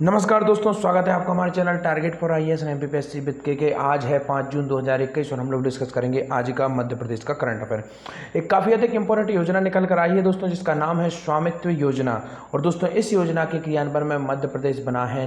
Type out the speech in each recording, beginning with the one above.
नमस्कार दोस्तों, स्वागत है आपका हमारे channel target for IAS and MPPSC with के। आज है 5 जून 2021 और हम लोग डिस्कस करेंगे आज का मध्य प्रदेश का करंट अफेयर। एक काफ़ी अधिक इंपॉर्टेंट योजना निकल कर आई है दोस्तों, जिसका नाम है स्वामित्व योजना। और दोस्तों इस योजना के क्रियान्वयन में मध्य प्रदेश बना है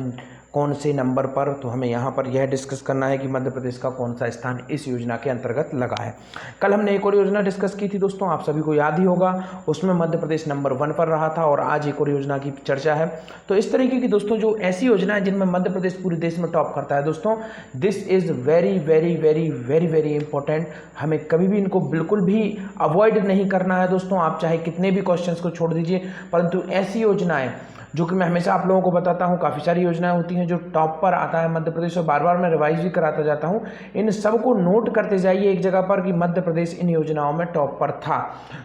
कौन से नंबर पर, तो हमें यहाँ पर यह डिस्कस करना है कि मध्य प्रदेश का कौन सा स्थान इस योजना के अंतर्गत लगा है। कल हमने एक और योजना डिस्कस की थी दोस्तों, आप सभी को याद ही होगा, उसमें मध्य प्रदेश नंबर 1 पर रहा था और आज एक और योजना की चर्चा है। तो इस तरीके की दोस्तों जो ऐसी योजना है जिनमें मध्य प्रदेश पूरे देश में टॉप करता है दोस्तों, this is very very very very very important. हमें कभी भी इनको बिल्कुल भी अवॉइड नहीं करना है दोस्तों। आप चाहे कितने भी क्वेश्चंस को छोड़ दीजिए, परंतु ऐसी योजनाएं जो कि मैं हमेशा आप लोगों को बताता हूं, काफ़ी सारी योजनाएं होती हैं जो टॉप पर आता है मध्य प्रदेश, और बार बार मैं रिवाइज भी कराता जाता हूं। इन सबको नोट करते जाइए एक जगह पर कि मध्य प्रदेश इन योजनाओं में टॉप पर था।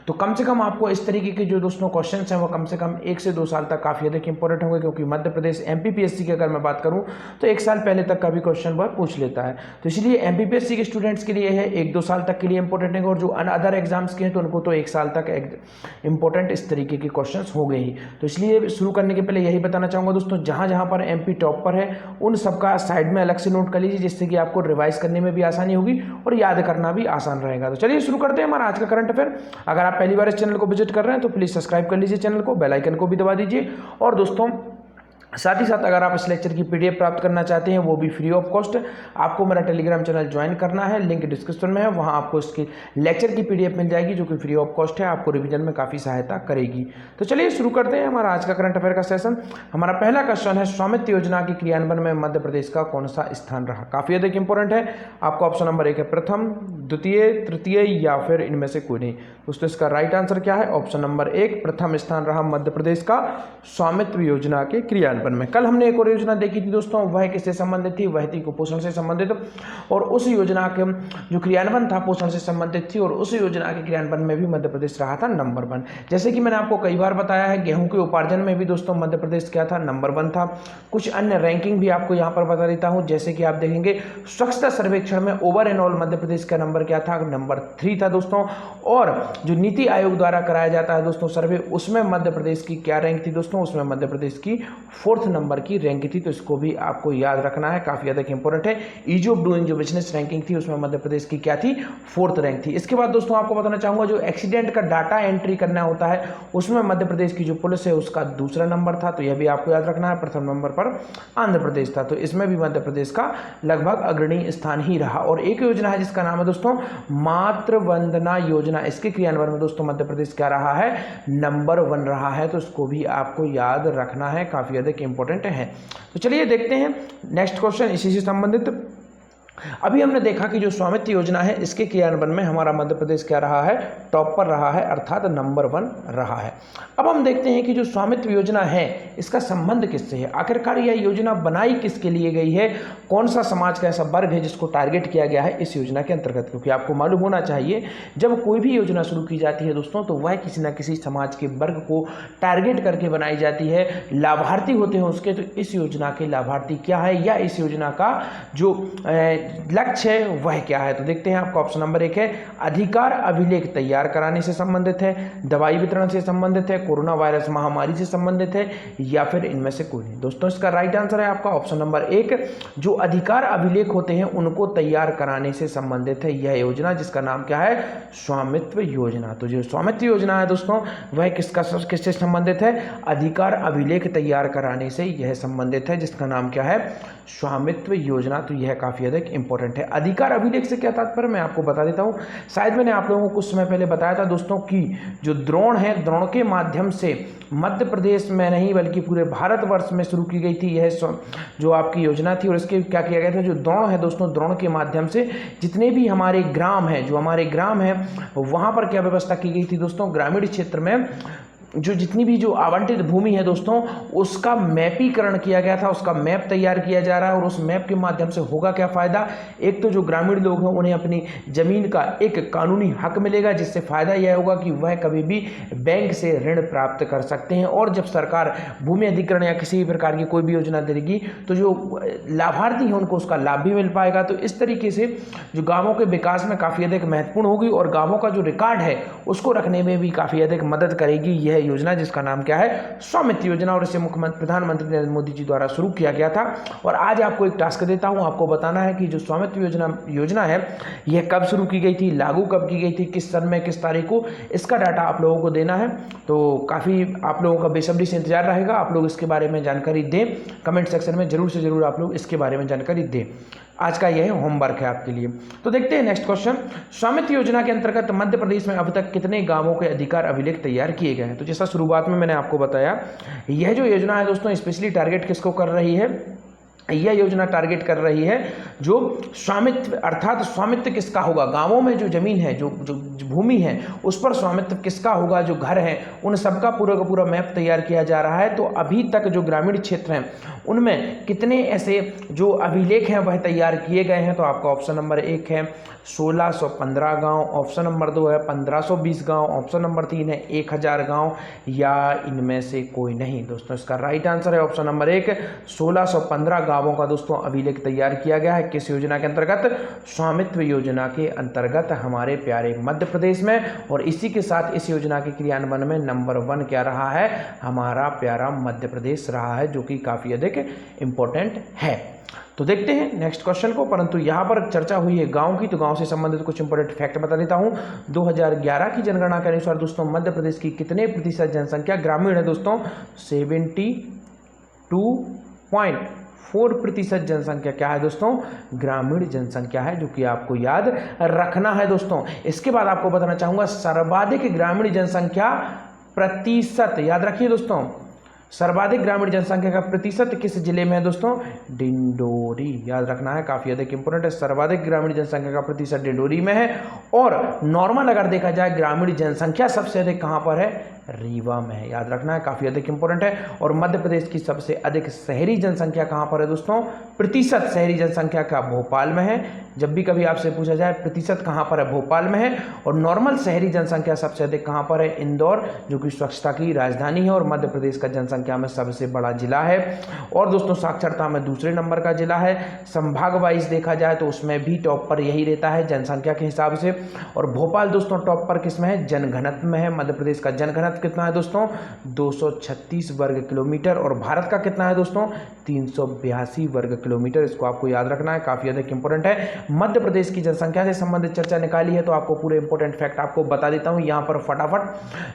तो कम से कम आपको इस तरीके के जो दोस्तों क्वेश्चन हैं वो कम से कम 1 से 2 साल तक काफ़ी अधिक इंपॉर्टेंट होंगे, क्योंकि मध्य प्रदेश एमपीपीएससी की अगर मैं बात करूँ तो 1 साल पहले तक का भी क्वेश्चन वह पूछ लेता है। तो इसलिए एमपीपीएससी के स्टूडेंट्स के लिए है 1-2 साल तक के लिए इंपॉर्टेंट है, और जो अदर एग्जाम्स के हैं तो उनको तो 1 साल तक इंपॉर्टेंट इस तरीके के क्वेश्चन हो गए ही। तो इसलिए शुरू करने के पहले यही बताना चाहूंगा दोस्तों, जहां जहां पर एमपी टॉप पर है उन सबका साइड में अलग से नोट कर लीजिए, जिससे कि आपको रिवाइज करने में भी आसानी होगी और याद करना भी आसान रहेगा। तो चलिए शुरू करते हैं हमारा आज का करंट अफेयर। अगर आप पहली बार इस चैनल को विजिट कर रहे हैं तो प्लीज सब्सक्राइब कर लीजिए चैनल को, बेल आइकन को भी दबा दीजिए। और दोस्तों साथ ही साथ अगर आप इस लेक्चर की पीडीएफ प्राप्त करना चाहते हैं, वो भी फ्री ऑफ कॉस्ट, आपको मेरा टेलीग्राम चैनल ज्वाइन करना है, लिंक डिस्क्रिप्शन में है, वहां आपको इसकी लेक्चर की पीडीएफ मिल जाएगी जो कि फ्री ऑफ कॉस्ट है, आपको रिवीजन में काफ़ी सहायता करेगी। तो चलिए शुरू करते हैं हमारा आज का करंट अफेयर का सेशन। हमारा पहला क्वेश्चन है, स्वामित्व योजना की क्रियान्वयन में मध्य प्रदेश का कौन सा स्थान रहा। काफ़ी अधिक इंपॉर्टेंट है। आपको ऑप्शन नंबर 1 है प्रथम, द्वितीय, तृतीय या फिर इनमें से कोई नहीं। दोस्तों इसका राइट आंसर क्या है? ऑप्शन नंबर 1 प्रथम स्थान रहा मध्य प्रदेश का स्वामित्व योजना के क्रियान्वयन में। कल हमने एक और योजना देखी थी दोस्तों, वह किससे संबंधित थी? वह थी कुपोषण से संबंधित, और उस योजना के जो क्रियान्वयन था पोषण से संबंधित थी, और उस योजना के क्रियान्वयन में भी मध्य प्रदेश रहा था नंबर 1। जैसे कि मैंने आपको कई बार बताया है, गेहूं के उपार्जन में भी दोस्तों मध्य प्रदेश क्या था? नंबर 1 था। कुछ अन्य रैंकिंग भी आपको यहाँ पर बता देता हूँ, जैसे कि आप देखेंगे स्वच्छता सर्वेक्षण में over and all Madhya Pradesh का नंबर क्या था? नंबर 3 था दोस्तों। और जो नीति आयोग द्वारा कराया जाता है दोस्तों सर्वे, उसमें मध्य प्रदेश की क्या रैंक थी दोस्तों? उसमें मध्य प्रदेश की 4th नंबर की रैंक थी। तो इसको भी आपको याद रखना है, काफी अधिक इंपॉर्टेंट है। ईज ऑफ डूइंग जो बिजनेस रैंकिंग थी उसमें मध्य प्रदेश की क्या थी? 4th रैंक थी। इसके बाद दोस्तों आपको बताना चाहूंगा, जो एक्सीडेंट का डाटा एंट्री करना होता है उसमें मध्य प्रदेश की जो पुलिस है उसका 2रा नंबर था। तो यह भी आपको याद रखना है। प्रथम नंबर पर आंध्र प्रदेश था। तो इसमें भी मध्य प्रदेश का लगभग अग्रणी स्थान ही रहा। और एक योजना है जिसका नाम है दोस्तों मातृ वंदना योजना। इसके क्रियान्वयन में दोस्तों मध्य प्रदेश क्या रहा है? नंबर 1 रहा है। तो इसको भी आपको याद रखना है, काफी अधिक इंपॉर्टेंट है। तो चलिए देखते हैं नेक्स्ट क्वेश्चन इसी से संबंधित। अभी हमने देखा कि जो स्वामित्व योजना है इसके क्रियान्वयन में हमारा मध्य प्रदेश क्या रहा है? टॉप पर रहा है, अर्थात नंबर 1 रहा है। अब हम देखते हैं कि जो स्वामित्व योजना है इसका संबंध किससे है, आखिरकार यह योजना बनाई किसके लिए गई है, कौन सा समाज का ऐसा वर्ग है जिसको टारगेट किया गया है इस योजना के अंतर्गत। क्योंकि आपको मालूम होना चाहिए, जब कोई भी योजना शुरू की जाती है दोस्तों तो वह किसी न किसी समाज के वर्ग को टारगेट करके बनाई जाती है, लाभार्थी होते हैं उसके। तो इस योजना के लाभार्थी क्या है, या इस योजना का जो लक्ष्य है वह क्या है? तो देखते हैं। आपका ऑप्शन नंबर 1 है अधिकार अभिलेख तैयार कराने से संबंधित है, दवाई वितरण से संबंधित है, कोरोना वायरस महामारी से संबंधित है, या फिर इनमें से कोई नहीं। दोस्तों इसका राइट आंसर है आपका ऑप्शन नंबर 1, जो अधिकार अभिलेख होते हैं उनको तैयार कराने से संबंधित है यह योजना, जिसका नाम क्या है? स्वामित्व योजना। तो जो स्वामित्व योजना है दोस्तों वह किससे संबंधित है? अधिकार अभिलेख तैयार कराने से यह संबंधित है, जिसका नाम क्या है? स्वामित्व योजना। तो यह काफी अधिक इंपॉर्टेंट है। अधिकार अभिलेख से क्या तात्पर्य मैं आपको बता देता हूं। शायद मैंने आप लोगों को कुछ समय पहले बताया था दोस्तों कि जो द्रोण है, द्रोण के माध्यम से मध्य प्रदेश में नहीं बल्कि पूरे भारतवर्ष में शुरू की गई थी यह जो आपकी योजना थी। और इसके क्या किया गया था, जो द्रोण है दोस्तों, द्रोण के माध्यम से जितने भी हमारे ग्राम हैं, जो हमारे ग्राम हैं वहां पर क्या व्यवस्था की गई थी दोस्तों, ग्रामीण क्षेत्र में जो जितनी भी जो आवंटित भूमि है दोस्तों उसका मैपीकरण किया गया था, उसका मैप तैयार किया जा रहा है। और उस मैप के माध्यम से होगा क्या फायदा? एक तो जो ग्रामीण लोग हैं उन्हें अपनी जमीन का एक कानूनी हक मिलेगा, जिससे फायदा यह होगा कि वह कभी भी बैंक से ऋण प्राप्त कर सकते हैं। और जब सरकार भूमि अधिग्रहण या किसी भी प्रकार की कोई भी योजना देगी तो जो लाभार्थी हैं उनको उसका लाभ भी मिल पाएगा। तो इस तरीके से जो गांवों के विकास में काफ़ी अधिक महत्वपूर्ण होगी, और गांवों का जो रिकॉर्ड है उसको रखने में भी काफ़ी अधिक मदद करेगी यह योजना जिसका नाम क्या है, स्वामित्व योजना, और इसे मुख्यमंत्री प्रधानमंत्री नरेंद्र मोदी जी द्वारा शुरू किया गया था। और आज आपको एक टास्क देता हूं, आपको बताना है कि जो स्वामित्व योजना है यह कब शुरू की गई थी, लागू कब की गई थी, किस सन में, किस तारीख को, इसका डाटा आप लोगों को देना है। तो काफ़ी आप लोगों का बेसब्री से इंतजार रहेगा, आप लोग इसके बारे में जानकारी दें, कमेंट सेक्शन में जरूर से जरूर आप लोग इसके बारे में जानकारी दें। आज का यह होमवर्क है आपके लिए। तो देखते हैं नेक्स्ट क्वेश्चन, स्वामित्व योजना के अंतर्गत मध्य प्रदेश में अब तक कितने गांवों के अधिकार अभिलेख तैयार किए गए हैं। तो जैसा शुरुआत में मैंने आपको बताया, यह जो योजना है दोस्तों स्पेशली टारगेट किसको कर रही है, यह योजना टारगेट कर रही है जो स्वामित्व, अर्थात स्वामित्व किसका होगा, गांवों में जो जमीन है, जो भूमि है उस पर स्वामित्व किसका होगा, जो घर है उन सबका पूरा का पूरा मैप तैयार किया जा रहा है। तो अभी तक जो ग्रामीण क्षेत्र हैं उनमें कितने ऐसे जो अभिलेख हैं वह तैयार किए गए हैं। तो आपका ऑप्शन नंबर 1 है 1615 गांव, ऑप्शन नंबर 2 है 1520 गांव, ऑप्शन नंबर 3 है 1000 गांव, या इनमें से कोई नहीं। दोस्तों इसका राइट आंसर है ऑप्शन नंबर 1, 1615 गांवों का दोस्तों अभिलेख तैयार किया गया है। किस योजना के अंतर्गत, स्वामित्व योजना के अंतर्गत हमारे प्यारे मध्य प्रदेश में। और इसी के साथ इस योजना के क्रियान्वयन में नंबर 1 क्या रहा है, हमारा प्यारा मध्य प्रदेश रहा है, जो कि काफी अधिक इंपॉर्टेंट है। तो देखते हैं नेक्स्ट क्वेश्चन को, परंतु यहाँ पर चर्चा हुई है गांव की, तो गांव से संबंधित कुछ इंपॉर्टेंट फैक्ट बता देता हूं। 2011 की जनगणना के अनुसार दोस्तों मध्य प्रदेश की कितने प्रतिशत जनसंख्या ग्रामीण है दोस्तों, 72.4% जनसंख्या क्या है दोस्तों, ग्रामीण जनसंख्या है, जो कि आपको याद रखना है दोस्तों। इसके बाद आपको बताना चाहूंगा सर्वाधिक ग्रामीण जनसंख्या प्रतिशत, याद रखिए दोस्तों, सर्वाधिक ग्रामीण जनसंख्या का प्रतिशत किस जिले में है दोस्तों, डिंडोरी, याद रखना है, काफी अधिक इंपोर्टेंट है। सर्वाधिक ग्रामीण जनसंख्या का प्रतिशत डिंडोरी में है। और नॉर्मल अगर देखा जाए ग्रामीण जनसंख्या सबसे अधिक कहां पर है, रीवा में है, याद रखना है, काफी अधिक इंपोर्टेंट है। और मध्य प्रदेश की सबसे अधिक शहरी जनसंख्या कहां पर है दोस्तों, प्रतिशत शहरी जनसंख्या का भोपाल में है। जब भी कभी आपसे पूछा जाए प्रतिशत कहां पर है, भोपाल में है। और नॉर्मल शहरी जनसंख्या सबसे अधिक कहां पर है, इंदौर, जो कि स्वच्छता की राजधानी है और मध्य प्रदेश का जनसंख्या में सबसे बड़ा जिला है। और दोस्तों साक्षरता में दूसरे नंबर का जिला है। संभाग वाइज देखा जाए तो उसमें भी टॉप पर यही रहता है जनसंख्या के हिसाब से। और भोपाल दोस्तों टॉप पर किसमें है, जनघनत्व में है। मध्य प्रदेश का जनघनत्व कितना है दोस्तों, 236 वर्ग किलोमीटर। और भारत का कितना है दोस्तों, 382 वर्ग किलोमीटर। इसको आपको याद रखना है, काफी अधिक इंपोर्टेंट है। मध्य प्रदेश की जनसंख्या से संबंधित चर्चा निकाली है, तो आपको पूरे इंपोर्टेंट फैक्ट आपको बता देता हूं यहां पर फटाफट।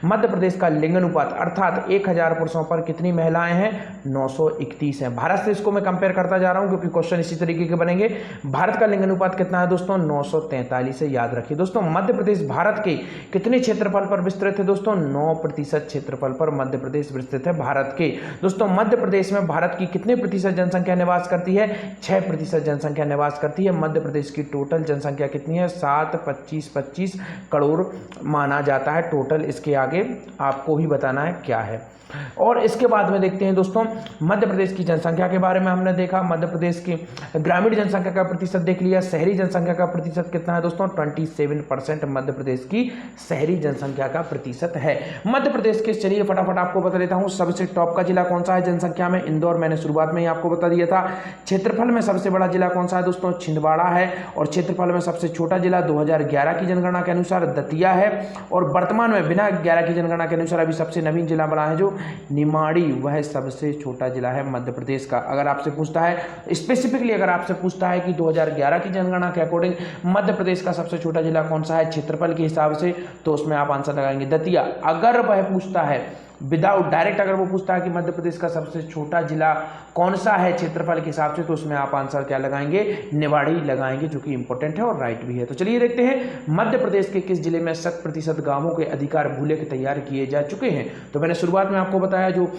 मध्य प्रदेश का लिंगानुपात, अर्थात 1000 पुरुषों पर कितनी महिलाएं हैं, 931 हैं। भारत से इसको मैं कंपेयर करता जा रहा हूं क्योंकि क्वेश्चन इसी तरीके के बनेंगे। भारत का लिंगानुपात कितना है दोस्तों, 943 है, याद रखिए दोस्तों। मध्य प्रदेश भारत के कितने क्षेत्रफल पर विस्तृत है दोस्तों, 9% क्षेत्रफल पर मध्य प्रदेश विस्तृत है भारत के। दोस्तों मध्य प्रदेश में भारत की कितने प्रतिशत जनसंख्या निवास करती है, 6% जनसंख्या निवास करती है। मध्य प्रदेश की टोटल जनसंख्या कितनी है, 725 करोड़ माना जाता है टोटल। इसके आगे आपको ही बताना है क्या है। और इसके बाद में देखते हैं दोस्तों मध्य प्रदेश की जनसंख्या के बारे में हमने देखा। मध्य प्रदेश की ग्रामीण जनसंख्या का प्रतिशत देख लिया। शहरी जनसंख्या का प्रतिशत कितना है दोस्तों, 27% मध्य प्रदेश की शहरी जनसंख्या का प्रतिशत है। मध्य प्रदेश के, चलिए फटाफट आपको बता देता हूं सबसे टॉप का जिला कौन सा है जनसंख्या में, इंदौर, मैंने शुरुआत में ही आपको बता दिया था। क्षेत्रफल में सबसे बड़ा जिला कौन सा है दोस्तों, छिंदवाड़ा है। और क्षेत्रफल में सबसे छोटा जिला 2011 की जनगणना के अनुसार दतिया है। और वर्तमान में बिना 11 की जनगणना के अनुसार अभी सबसे नवीन जिला बना है जो निमाड़ी, वह सबसे छोटा जिला है मध्य प्रदेश का। अगर आपसे पूछता है स्पेसिफिकली, अगर आपसे पूछता है कि 2011 की जनगणना के अकॉर्डिंग मध्य प्रदेश का सबसे छोटा जिला कौन सा है क्षेत्रफल के हिसाब से, तो उसमें आप आंसर लगाएंगे दतिया। अगर वह पूछता है विदाउट डायरेक्ट, अगर वो पूछता है कि मध्य प्रदेश का सबसे छोटा जिला कौन सा है क्षेत्रफल के हिसाब से, तो उसमें आप आंसर क्या लगाएंगे, निवाड़ी लगाएंगे, जो कि इंपॉर्टेंट है और राइट भी है। तो चलिए देखते हैं मध्य प्रदेश के किस जिले में 100% गांवों के अधिकार भूलेख तैयार किए जा चुके हैं। तो मैंने शुरुआत में आपको बताया जो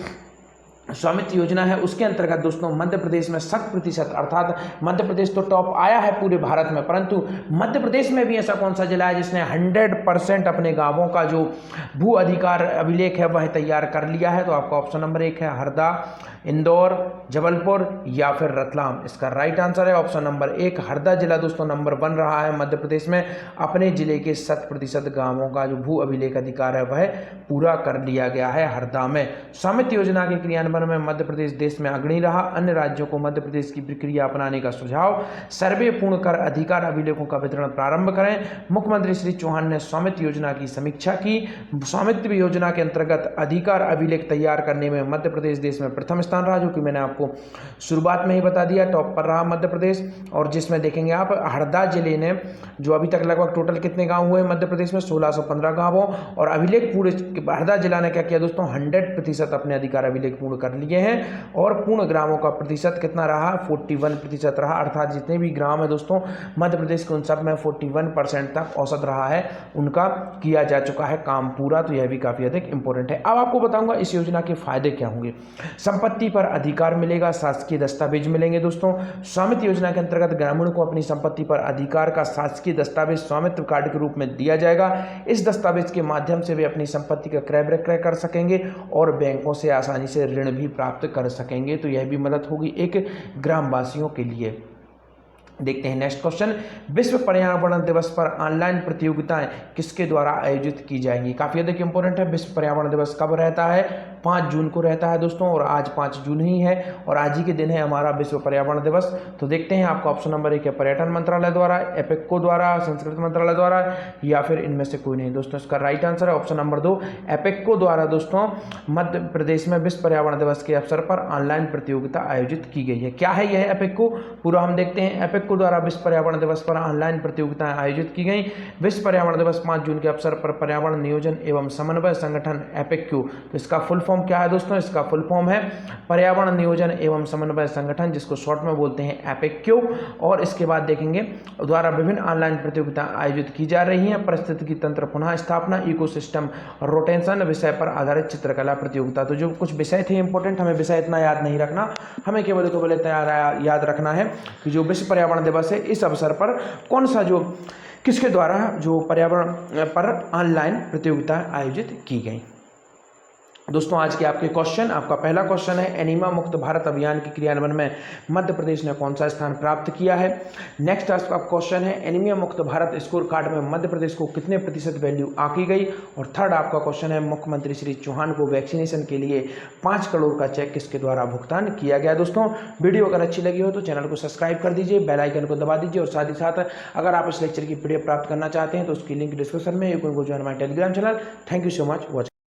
स्वामित्व योजना है उसके अंतर्गत दोस्तों मध्य प्रदेश में 100%, अर्थात मध्य प्रदेश तो टॉप आया है पूरे भारत में, परंतु मध्य प्रदेश में भी ऐसा कौन सा जिला है जिसने 100% अपने गांवों का जो भू अधिकार अभिलेख है वह तैयार कर लिया है। तो आपका ऑप्शन नंबर 1 है हरदा, इंदौर, जबलपुर या फिर रतलाम। इसका राइट आंसर है ऑप्शन नंबर 1 हरदा जिला दोस्तों नंबर 1 रहा है मध्य प्रदेश में। अपने जिले के 100% गांवों का जो भू अभिलेख अधिकार है वह पूरा कर लिया गया है हरदा में। स्वामित्व योजना के क्रियान्वयन क्रियान्वयन में मध्य प्रदेश देश में अग्रणी रहा। अन्य राज्यों को मध्य प्रदेश की प्रक्रिया अपनाने का सुझाव। सर्वे पूर्ण कर अधिकार अभिलेखों का वितरण प्रारंभ करें। मुख्यमंत्री श्री चौहान ने स्वामित्व योजना की समीक्षा की। स्वामित्व योजना के अंतर्गत अधिकार अभिलेख तैयार करने में मध्य प्रदेश देश में प्रथम स्थान रहा, जो कि मैंने आपको शुरुआत में ही बता दिया, टॉप पर रहा मध्य प्रदेश। और जिसमें देखेंगे आप हरदा जिले ने जो अभी तक लगभग टोटल कितने गांव हुए मध्य प्रदेश में 1615 गांव हो, और अभिलेख पूरे हरदा जिला ने क्या किया दोस्तों 100% अपने अधिकार अभिलेख पूर्ण कर लिए हैं। और पूर्ण ग्रामों का प्रतिशत कितना रहा 41% रहा, अर्थात जितने भी ग्राम है दोस्तों मध्य प्रदेश के उन सब में 41% तक औसत रहा है, उनका किया जा चुका है काम पूरा। तो यह भी काफी अधिक इंपॉर्टेंट है। अब आपको बताऊंगा इस योजना के फायदे क्या होंगे। संपत्ति पर अधिकार मिलेगा, शासकीय दस्तावेज मिलेंगे दोस्तों। स्वामित्व योजना के अंतर्गत ग्रामीण को अपनी संपत्ति पर अधिकार का शासकीय दस्तावेज स्वामित्व कार्ड के रूप में दिया जाएगा। इस दस्तावेज के माध्यम से वे अपनी संपत्ति का क्रय विक्रय कर सकेंगे और बैंकों से आसानी से ऋण भी प्राप्त कर सकेंगे। तो यह भी मदद होगी एक ग्रामवासियों के लिए। देखते हैं नेक्स्ट क्वेश्चन। विश्व पर्यावरण दिवस पर ऑनलाइन प्रतियोगिताएं किसके द्वारा आयोजित की जाएंगी। काफी अधिक इंपॉर्टेंट है। विश्व पर्यावरण दिवस कब रहता है 5 जून को रहता है दोस्तों, और आज 5 जून ही है और आज ही के दिन है हमारा विश्व पर्यावरण दिवस। तो देखते हैं आपका ऑप्शन नंबर 1 है पर्यटन मंत्रालय द्वारा, एपेक्को द्वारा, संस्कृति मंत्रालय द्वारा, या फिर इनमें से कोई नहीं दोस्तों। इसका राइट आंसर है ऑप्शन नंबर 2 एपेक्को द्वारा दोस्तों मध्य प्रदेश में विश्व पर्यावरण दिवस के अवसर पर ऑनलाइन प्रतियोगिता आयोजित की गई है। क्या है यह एपेक्को, पूरा हम देखते हैं। एपेक्को द्वारा विश्व पर्यावरण दिवस पर ऑनलाइन प्रतियोगिताएं आयोजित की गई। विश्व पर्यावरण दिवस 5 जून के अवसर पर पर्यावरण नियोजन एवं समन्वय संगठन एपेक्यू, तो इसका फुल फॉर्म क्या है दोस्तों, इसका फुल फॉर्म है पर्यावरण नियोजन एवं समन्वय संगठन, जिसको शॉर्ट में बोलते हैं एपेक्यू। और इसके बाद देखेंगे द्वारा विभिन्न ऑनलाइन प्रतियोगिताएं आयोजित की जा रही हैं। पारिस्थितिकी तंत्र पुनः स्थापना, इकोसिस्टम रोटेशन विषय पर आधारित चित्रकला प्रतियोगिता। तो जो कुछ विषय थे इंपॉर्टेंट, हमें विषय इतना याद नहीं रखना, हमें केवल याद रखना है कि जो विश्व पर्यावरण दिवस है इस अवसर पर कौन सा जो किसके द्वारा जो पर्यावरण पर ऑनलाइन प्रतियोगिता आयोजित की गई। दोस्तों आज के आपके क्वेश्चन, आपका पहला क्वेश्चन है एनीमा मुक्त भारत अभियान के क्रियान्वयन में मध्य प्रदेश ने कौन सा स्थान प्राप्त किया है। नेक्स्ट आपका क्वेश्चन है एनीमिया मुक्त भारत स्कोर कार्ड में मध्य प्रदेश को कितने प्रतिशत वैल्यू आंकी गई। और थर्ड आपका क्वेश्चन है मुख्यमंत्री श्री चौहान को वैक्सीनेशन के लिए 5 करोड़ का चेक किसके द्वारा भुगतान किया गया। दोस्तों वीडियो अगर अच्छी लगी हो तो चैनल को सब्सक्राइब कर दीजिए, बेल आइकन को दबा दीजिए, और साथ ही साथ अगर आप इस लेक्चर की PDF प्राप्त करना चाहते हैं तो उसकी लिंक डिस्क्रिप्शन में, you can go join my Telegram channel. Thank you so much watching.